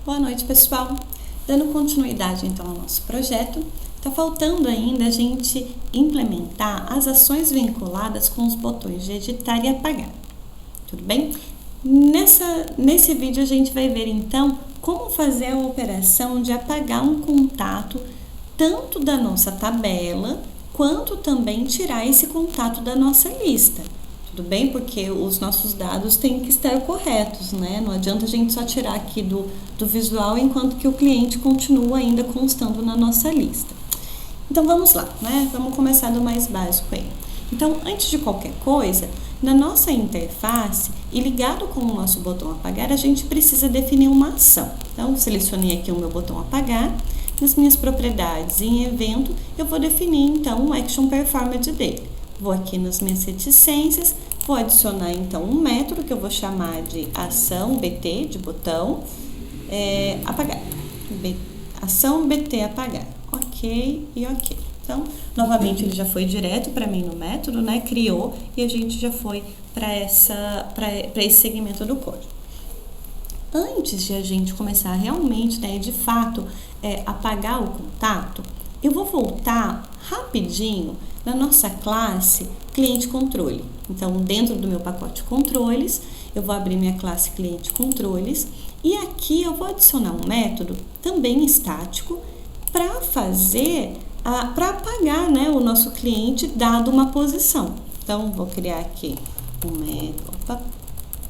Boa noite, pessoal. Dando continuidade então ao nosso projeto, está faltando ainda a gente implementar as ações vinculadas com os botões de editar e apagar. Tudo bem? Nesse vídeo a gente vai ver então como fazer a operação de apagar um contato tanto da nossa tabela quanto também tirar esse contato da nossa lista. Tudo bem? Porque os nossos dados têm que estar corretos, né? Não adianta a gente só tirar aqui do visual enquanto que o cliente continua ainda constando na nossa lista. Então vamos lá, né? Vamos começar do mais básico aí. Então, antes de qualquer coisa, na nossa interface e ligado com o nosso botão apagar, a gente precisa definir uma ação. Então, selecionei aqui o meu botão apagar. Nas minhas propriedades em evento, eu vou definir então o action performed dele. Vou aqui nas minhas reticências, vou adicionar então um método que eu vou chamar de ação BT, de botão, apagar. Ação BT apagar. Ok e ok. Então, novamente, ele já foi direto para mim no método, né? Criou e a gente já foi para esse segmento do código. Antes de a gente começar realmente, né, de fato, apagar o contato, eu vou voltar rapidinho na nossa classe cliente controle. Então, dentro do meu pacote controles, eu vou abrir minha classe cliente controles e aqui eu vou adicionar um método também estático para para apagar, né, o nosso cliente dado uma posição. Então, vou criar aqui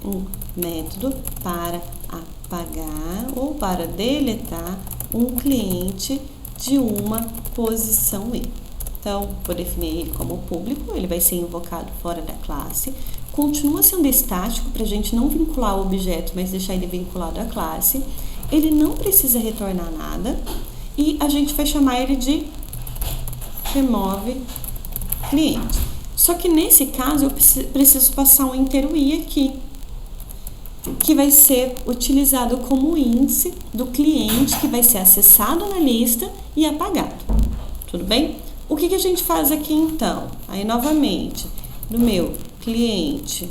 um método para apagar ou para deletar um cliente de uma posição I. Então, vou definir ele como público, ele vai ser invocado fora da classe. Continua sendo estático para a gente não vincular o objeto, mas deixar ele vinculado à classe. Ele não precisa retornar nada e a gente vai chamar ele de remove cliente. Só que nesse caso eu preciso passar um inteiro I aqui, que vai ser utilizado como índice do cliente que vai ser acessado na lista e apagado. Tudo bem? O que a gente faz aqui então? Aí novamente, no meu cliente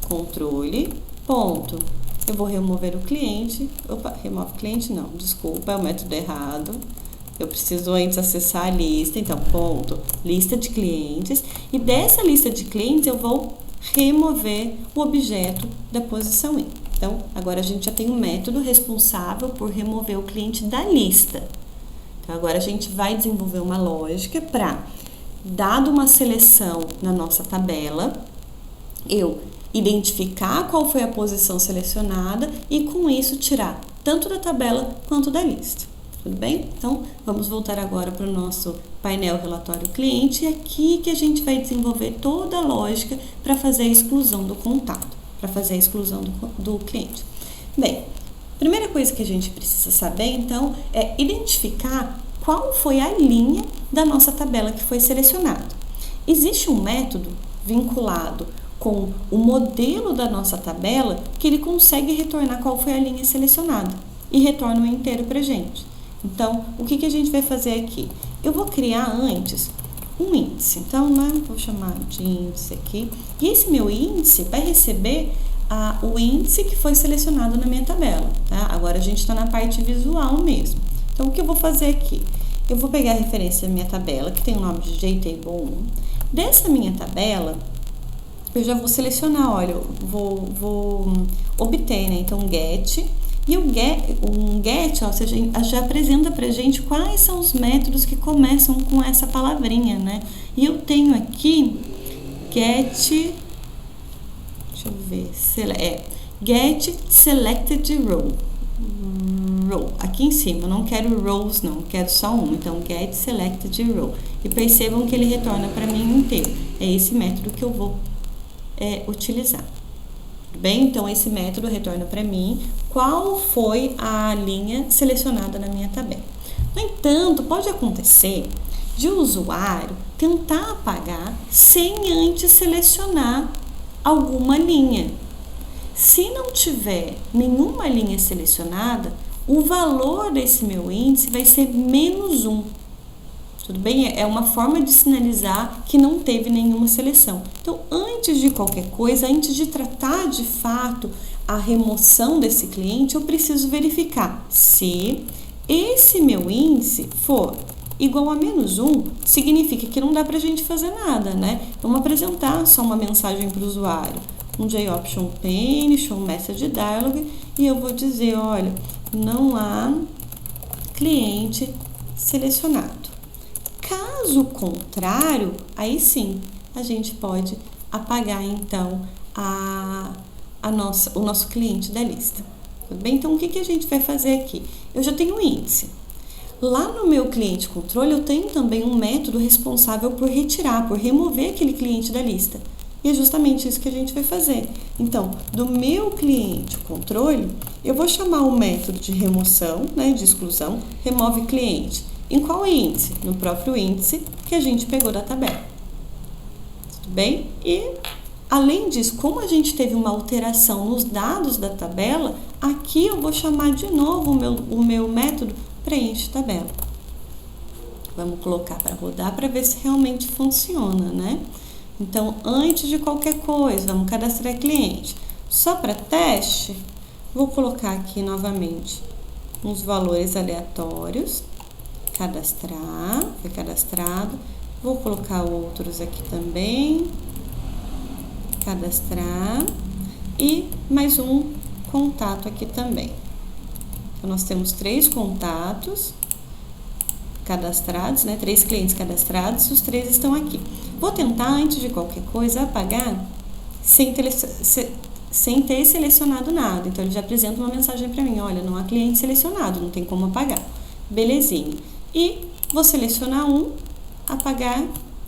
controle, ponto. Eu vou remover o cliente. Opa, remove cliente não, desculpa, é o método errado. Eu preciso antes acessar a lista, então ponto, lista de clientes. E dessa lista de clientes eu vou remover o objeto da posição I. Então, agora a gente já tem um método responsável por remover o cliente da lista. Então, agora a gente vai desenvolver uma lógica para, dado uma seleção na nossa tabela, eu identificar qual foi a posição selecionada e com isso tirar tanto da tabela quanto da lista. Tudo bem? Então, vamos voltar agora para o nosso painel relatório cliente e aqui que a gente vai desenvolver toda a lógica para fazer a exclusão do contato, para fazer a exclusão do cliente. Bem, primeira coisa que a gente precisa saber, então, é identificar qual foi a linha da nossa tabela que foi selecionada. Existe um método vinculado com o modelo da nossa tabela que ele consegue retornar qual foi a linha selecionada e retorna o inteiro para a gente. Então, o que a gente vai fazer aqui? Eu vou criar antes um índice. Então, né, vou chamar de índice aqui. E esse meu índice vai receber o índice que foi selecionado na minha tabela. Tá? Agora, a gente está na parte visual mesmo. Então, o que eu vou fazer aqui? Eu vou pegar a referência da minha tabela, que tem o nome de JTable1. Dessa minha tabela, eu já vou selecionar, olha, eu vou obter, né? Então, get. E um get, ó, seja, já apresenta pra gente quais são os métodos que começam com essa palavrinha, né? E eu tenho aqui get, deixa eu ver, get selected row. Aqui em cima, eu não quero rows não, quero só um, então get selected row. E percebam que ele retorna para mim inteiro. É esse método que eu vou utilizar. Bem, então esse método retorna para mim qual foi a linha selecionada na minha tabela. No entanto, pode acontecer de o usuário tentar apagar sem antes selecionar alguma linha. Se não tiver nenhuma linha selecionada, o valor desse meu índice vai ser -1. Tudo bem? É uma forma de sinalizar que não teve nenhuma seleção. Então, antes de qualquer coisa, antes de tratar de fato a remoção desse cliente, eu preciso verificar se esse meu índice for igual a -1, significa que não dá para a gente fazer nada, né? Vamos apresentar só uma mensagem para o usuário. Um JOption pane, show message dialog, e eu vou dizer, olha, não há cliente selecionado. Caso contrário, aí sim, a gente pode apagar, então, o nosso cliente da lista. Tudo bem? Então, o que a gente vai fazer aqui? Eu já tenho um índice. Lá no meu cliente controle, eu tenho também um método responsável por retirar, por remover aquele cliente da lista. E é justamente isso que a gente vai fazer. Então, do meu cliente controle, eu vou chamar o método de remoção, né, de exclusão, remove cliente. Em qual índice? No próprio índice que a gente pegou da tabela. Tudo bem? E, além disso, como a gente teve uma alteração nos dados da tabela, aqui eu vou chamar de novo o meu método preenche tabela. Vamos colocar para rodar para ver se realmente funciona, né? Então, antes de qualquer coisa, vamos cadastrar cliente. Só para teste, vou colocar aqui novamente uns valores aleatórios. Cadastrar, foi cadastrado. Vou colocar outros aqui também. Cadastrar. E mais um contato aqui também. Então, nós temos 3 contatos cadastrados, né? 3 clientes cadastrados, os 3 estão aqui. Vou tentar, antes de qualquer coisa, apagar sem ter selecionado nada. Então, ele já apresenta uma mensagem para mim, olha, não há cliente selecionado, não tem como apagar. Belezinha. E vou selecionar um, apagar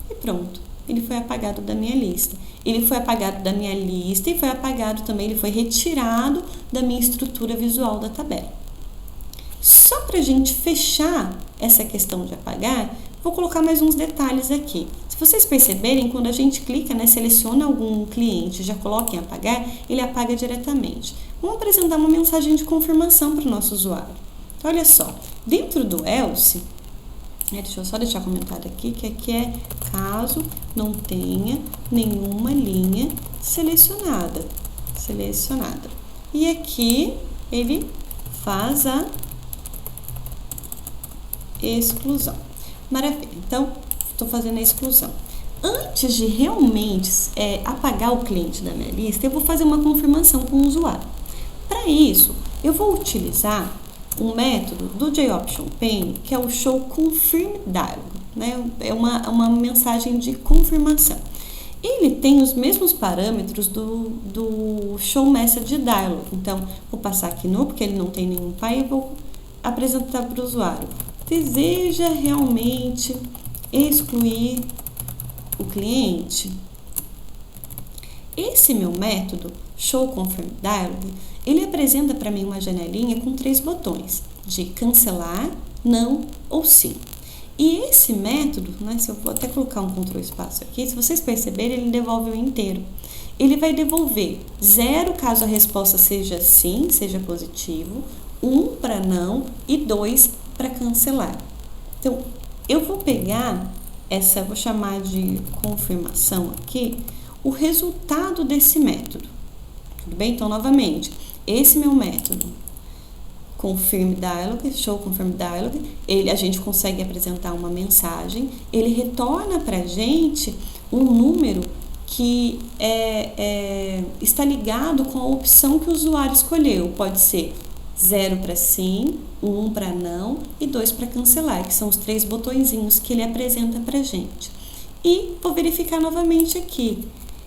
e pronto. Ele foi apagado da minha lista. Ele foi apagado da minha lista e foi apagado também, ele foi retirado da minha estrutura visual da tabela. Só para a gente fechar essa questão de apagar, vou colocar mais uns detalhes aqui. Se vocês perceberem, quando a gente clica, né, seleciona algum cliente, já coloca em apagar, ele apaga diretamente. Vamos apresentar uma mensagem de confirmação para o nosso usuário. Então, olha só, dentro do else, deixa eu só deixar comentado aqui, que aqui é caso não tenha nenhuma linha selecionada. E aqui ele faz a exclusão. Maravilha. Então, estou fazendo a exclusão. Antes de realmente apagar o cliente da minha lista, eu vou fazer uma confirmação com o usuário. Para isso, eu vou utilizar um método do JOption pane, que é o show confirm dialog, né? É uma mensagem de confirmação. Ele tem os mesmos parâmetros do show message dialog. Então, vou passar aqui no, porque ele não tem nenhum pai, e vou apresentar para o usuário. Deseja realmente excluir o cliente? Esse meu método, show confirm dialog, ele apresenta para mim uma janelinha com 3 botões, de cancelar, não ou sim. E esse método, né, se eu vou até colocar um Ctrl espaço aqui, se vocês perceberem, ele devolve o inteiro. Ele vai devolver 0 caso a resposta seja sim, seja positivo, 1 para não e 2 para cancelar. Então, eu vou pegar vou chamar de confirmação aqui, o resultado desse método. Tudo bem? Então, novamente, esse meu método, confirm dialog, show confirm dialog, a gente consegue apresentar uma mensagem, ele retorna para a gente um número que está ligado com a opção que o usuário escolheu. Pode ser 0 para sim, 1 para não e 2 para cancelar, que são os 3 botõezinhos que ele apresenta para a gente. E vou verificar novamente aqui.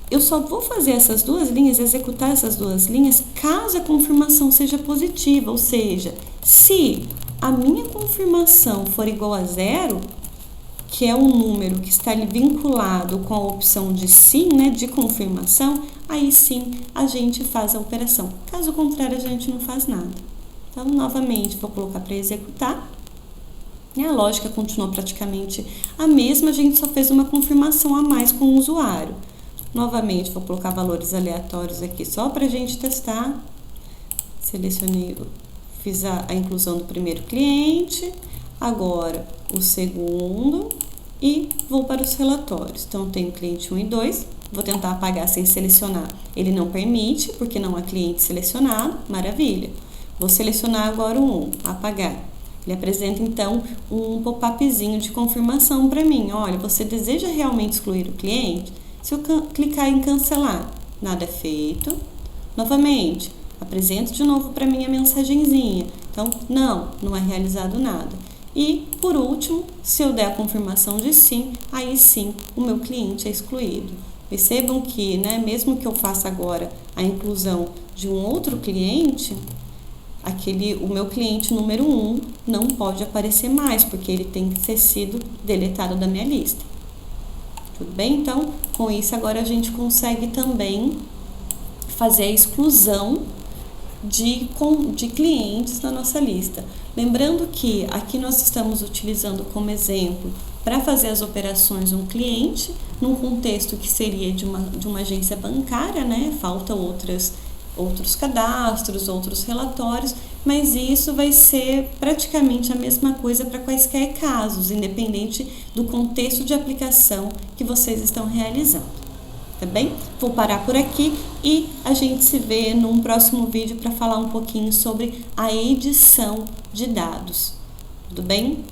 Eu só vou fazer essas 2 linhas, executar essas 2 linhas, caso a confirmação seja positiva, ou seja, se a minha confirmação for igual a 0, que é um número que está vinculado com a opção de sim, né, de confirmação, aí sim a gente faz a operação. Caso contrário, a gente não faz nada. Então, novamente, vou colocar para executar. E a lógica continua praticamente a mesma, a gente só fez uma confirmação a mais com o usuário. Novamente, vou colocar valores aleatórios aqui só para a gente testar. Selecionei, fiz a inclusão do primeiro cliente, agora o segundo e vou para os relatórios. Então, tenho cliente 1 e 2, Vou tentar apagar sem selecionar. Ele não permite, porque não há cliente selecionado. Maravilha. Vou selecionar agora o 1, apagar. Ele apresenta, então, um pop-upzinho de confirmação para mim. Olha, você deseja realmente excluir o cliente? Se eu clicar em cancelar, nada é feito. Novamente, apresento de novo para mim a mensagenzinha. Então, não é realizado nada. E, por último, se eu der a confirmação de sim, aí sim o meu cliente é excluído. Percebam que, né, mesmo que eu faça agora a inclusão de um outro cliente, o meu cliente número 1 não pode aparecer mais, porque ele tem que ter sido deletado da minha lista. Tudo bem? Então, com isso, agora a gente consegue também fazer a exclusão de clientes na nossa lista. Lembrando que aqui nós estamos utilizando como exemplo para fazer as operações um cliente, num contexto que seria de uma agência bancária, né? Falta outros cadastros, outros relatórios, mas isso vai ser praticamente a mesma coisa para quaisquer casos, independente do contexto de aplicação que vocês estão realizando. Tá bem? Vou parar por aqui e a gente se vê num próximo vídeo para falar um pouquinho sobre a edição de dados. Tudo bem?